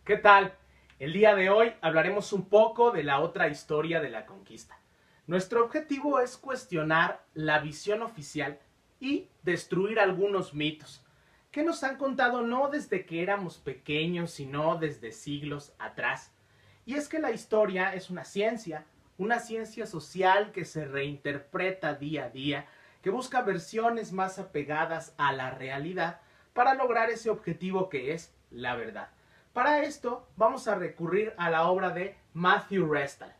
¿Qué tal? El día de hoy hablaremos un poco de la otra historia de la conquista. Nuestro objetivo es cuestionar la visión oficial y destruir algunos mitos que nos han contado no desde que éramos pequeños, sino desde siglos atrás. Y es que la historia es una ciencia social que se reinterpreta día a día, que busca versiones más apegadas a la realidad para lograr ese objetivo que es la verdad. Para esto vamos a recurrir a la obra de Matthew Restall.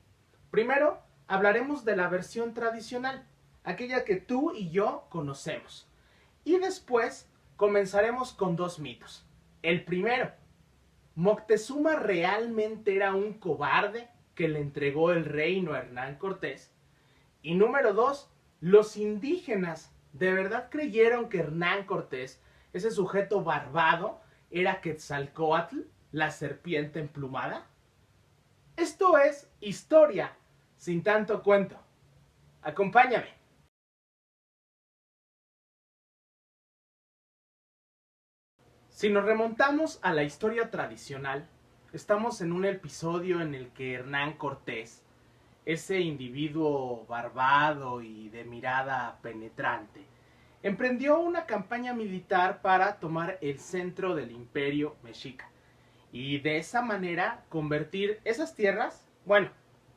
Primero hablaremos de la versión tradicional, aquella que tú y yo conocemos. Y después comenzaremos con dos mitos. El primero: ¿Moctezuma realmente era un cobarde que le entregó el reino a Hernán Cortés? Y número dos: ¿los indígenas de verdad creyeron que Hernán Cortés, ese sujeto barbado, era Quetzalcóatl, la serpiente emplumada? Esto es historia sin tanto cuento. Acompáñame. Si nos remontamos a la historia tradicional, estamos en un episodio en el que Hernán Cortés, ese individuo barbado y de mirada penetrante, emprendió una campaña militar para tomar el centro del imperio mexica y de esa manera convertir esas tierras, bueno,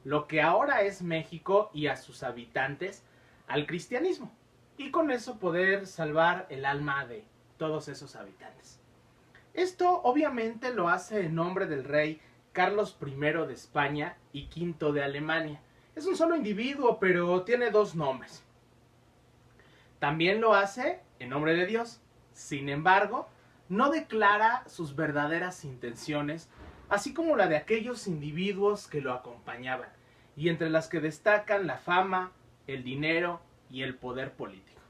lo que ahora es México y a sus habitantes, al cristianismo, y con eso poder salvar el alma de todos esos habitantes. Esto obviamente lo hace en nombre del rey Carlos I de España y V de Alemania. Es un solo individuo, pero tiene dos nombres. También lo hace en nombre de Dios. Sin embargo, no declara sus verdaderas intenciones, así como la de aquellos individuos que lo acompañaban, y entre las que destacan la fama, el dinero y el poder político.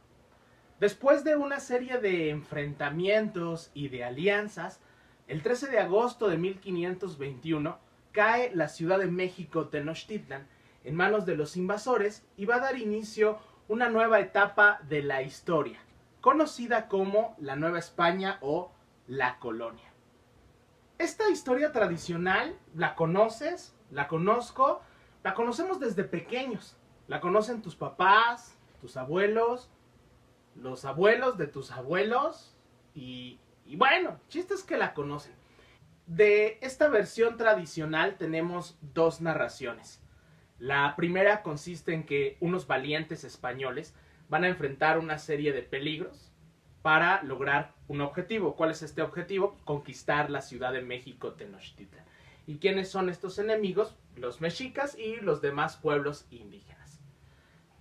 Después de una serie de enfrentamientos y de alianzas, el 13 de agosto de 1521 cae la Ciudad de México Tenochtitlan en manos de los invasores y va a dar inicio una nueva etapa de la historia, conocida como la Nueva España o la Colonia. Esta historia tradicional, ¿la conoces? ¿La conozco? La conocemos desde pequeños. La conocen tus papás, tus abuelos, los abuelos de tus abuelos y bueno, chistes que la conocen. De esta versión tradicional tenemos dos narraciones. La primera consiste en que unos valientes españoles van a enfrentar una serie de peligros para lograr un objetivo. ¿Cuál es este objetivo? Conquistar la Ciudad de México Tenochtitlan. ¿Y quiénes son estos enemigos? Los mexicas y los demás pueblos indígenas.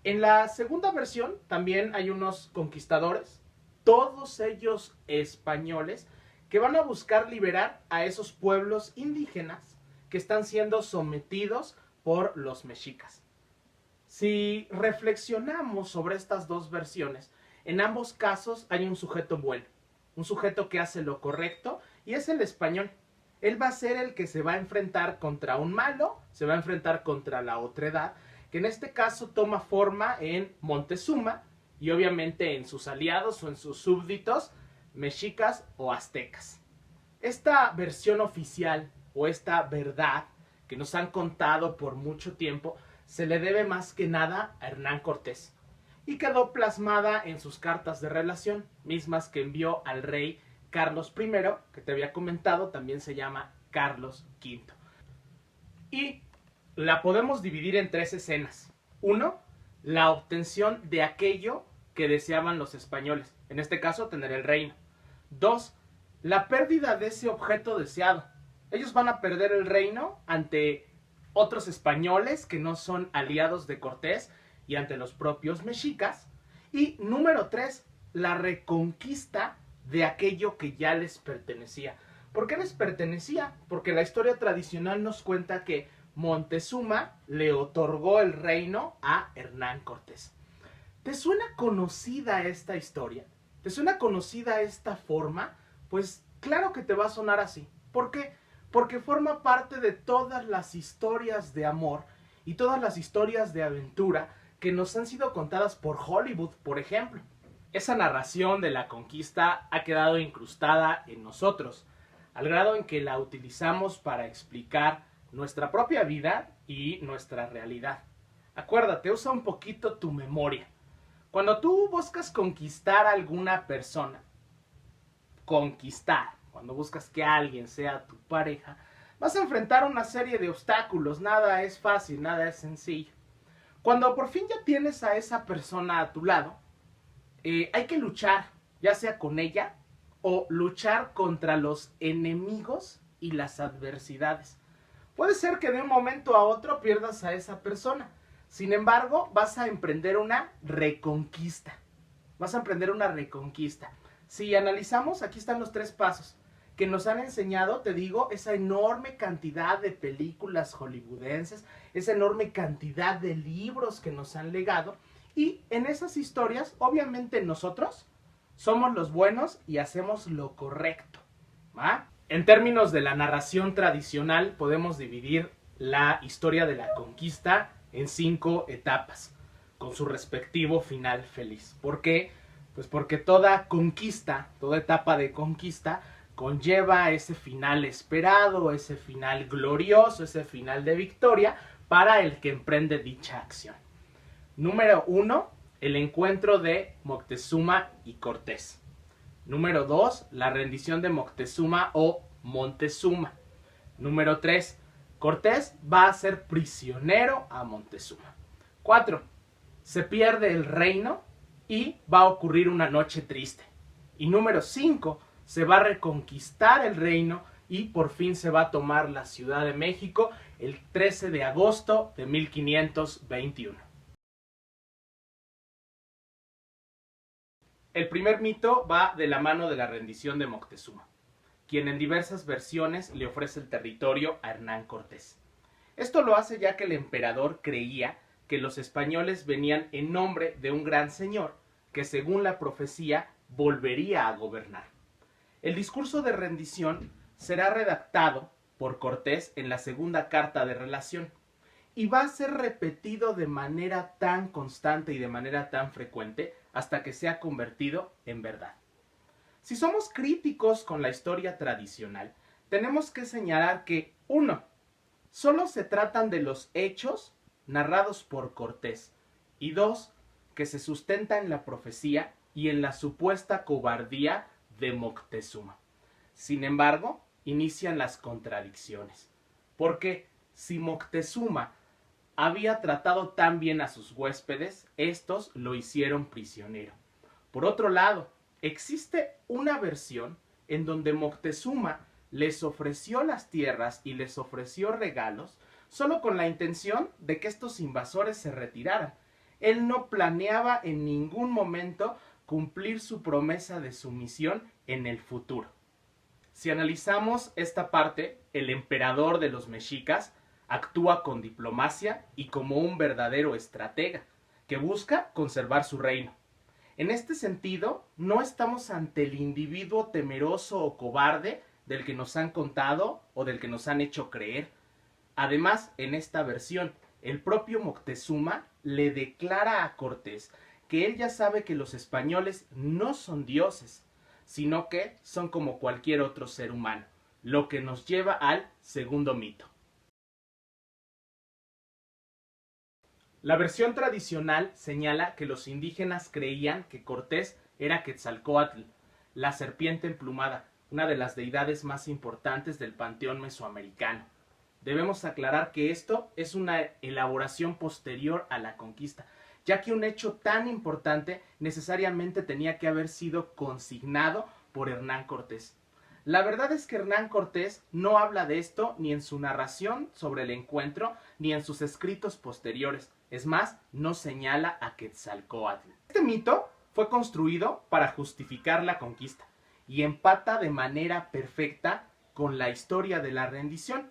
En la segunda versión también hay unos conquistadores, todos ellos españoles, que van a buscar liberar a esos pueblos indígenas que están siendo sometidos por los mexicas. Si reflexionamos sobre estas dos versiones, en ambos casos hay un sujeto bueno, un sujeto que hace lo correcto, y es el español. Él va a ser el que se va a enfrentar contra un malo, se va a enfrentar contra la otredad, que en este caso toma forma en Montezuma y obviamente en sus aliados o en sus súbditos mexicas o aztecas. Esta versión oficial o esta verdad que nos han contado por mucho tiempo se le debe más que nada a Hernán Cortés y quedó plasmada en sus cartas de relación, mismas que envió al rey Carlos I, que te había comentado, también se llama Carlos V. Y la podemos dividir en tres escenas. Uno, la obtención de aquello que deseaban los españoles, en este caso tener el reino. Dos, la pérdida de ese objeto deseado. Ellos van a perder el reino ante otros españoles que no son aliados de Cortés y ante los propios mexicas. Y número tres, la reconquista de aquello que ya les pertenecía. ¿Por qué les pertenecía? Porque la historia tradicional nos cuenta que Montezuma le otorgó el reino a Hernán Cortés. ¿Te suena conocida esta historia? ¿Te suena conocida esta forma? Pues claro que te va a sonar así. ¿Por qué? Porque forma parte de todas las historias de amor y todas las historias de aventura que nos han sido contadas por Hollywood, por ejemplo. Esa narración de la conquista ha quedado incrustada en nosotros. al grado en que la utilizamos para explicar nuestra propia vida y nuestra realidad. Acuérdate, usa un poquito tu memoria. Cuando tú buscas conquistar a alguna persona, cuando buscas que alguien sea tu pareja, vas a enfrentar una serie de obstáculos. Nada es fácil, nada es sencillo. Cuando por fin ya tienes a esa persona a tu lado, hay que luchar, ya sea con ella o luchar contra los enemigos y las adversidades. Puede ser que de un momento a otro pierdas a esa persona. Sin embargo, vas a emprender una reconquista. Si analizamos, aquí están los 3 pasos que nos han enseñado, te digo, esa enorme cantidad de películas hollywoodenses, esa enorme cantidad de libros que nos han legado. Y en esas historias, obviamente nosotros somos los buenos y hacemos lo correcto, ¿va? En términos de la narración tradicional, podemos dividir la historia de la conquista en 5 etapas, con su respectivo final feliz. ¿Por qué? Pues porque toda conquista, toda etapa de conquista, conlleva ese final esperado, ese final glorioso, ese final de victoria para el que emprende dicha acción. Número 1, el encuentro de Moctezuma y Cortés. Número 2, la rendición de Moctezuma o Montezuma. Número 3, Cortés va a ser prisionero a Montezuma. 4, se pierde el reino y va a ocurrir una noche triste. Y número 5, se va a reconquistar el reino y por fin se va a tomar la Ciudad de México el 13 de agosto de 1521. El primer mito va de la mano de la rendición de Moctezuma, quien en diversas versiones le ofrece el territorio a Hernán Cortés. Esto lo hace ya que el emperador creía que los españoles venían en nombre de un gran señor que, según la profecía, volvería a gobernar. El discurso de rendición será redactado por Cortés en la segunda carta de relación y va a ser repetido de manera tan constante y de manera tan frecuente hasta que sea convertido en verdad. Si somos críticos con la historia tradicional, tenemos que señalar que 1. Solo se tratan de los hechos narrados por Cortés y 2. Que se sustenta en la profecía y en la supuesta cobardía de Moctezuma. Sin embargo, inician las contradicciones, porque si Moctezuma había tratado tan bien a sus huéspedes, estos lo hicieron prisionero. Por otro lado, existe una versión en donde Moctezuma les ofreció las tierras y les ofreció regalos solo con la intención de que estos invasores se retiraran. Él no planeaba en ningún momento cumplir su promesa de sumisión en el futuro. Si analizamos esta parte, el emperador de los mexicas actúa con diplomacia y como un verdadero estratega que busca conservar su reino. En este sentido, no estamos ante el individuo temeroso o cobarde del que nos han contado o del que nos han hecho creer. Además, en esta versión, el propio Moctezuma le declara a Cortés que él ya sabe que los españoles no son dioses, sino que son como cualquier otro ser humano, lo que nos lleva al segundo mito. La versión tradicional señala que los indígenas creían que Cortés era Quetzalcóatl, la serpiente emplumada, una de las deidades más importantes del panteón mesoamericano. Debemos aclarar que esto es una elaboración posterior a la conquista, ya que un hecho tan importante necesariamente tenía que haber sido consignado por Hernán Cortés. La verdad es que Hernán Cortés no habla de esto ni en su narración sobre el encuentro ni en sus escritos posteriores. Es más, no señala a Quetzalcóatl. Este mito fue construido para justificar la conquista y empata de manera perfecta con la historia de la rendición,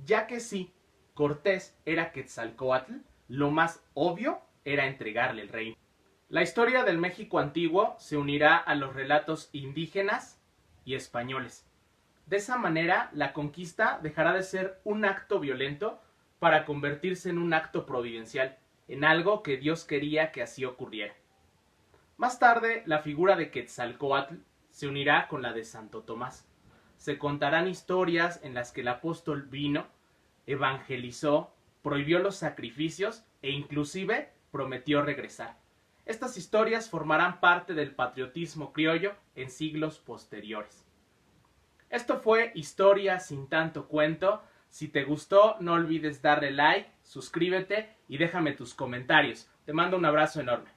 ya que si Cortés era Quetzalcóatl, lo más obvio era entregarle el reino. La historia del México antiguo se unirá a los relatos indígenas y españoles. De esa manera, la conquista dejará de ser un acto violento para convertirse en un acto providencial, en algo que Dios quería que así ocurriera. Más tarde, la figura de Quetzalcóatl se unirá con la de Santo Tomás. se contarán historias en las que el apóstol vino, evangelizó, prohibió los sacrificios e inclusive prometió regresar. Estas historias formarán parte del patriotismo criollo en siglos posteriores. Esto fue Historia sin tanto cuento. Si te gustó, no olvides darle like, suscríbete y déjame tus comentarios. Te mando un abrazo enorme.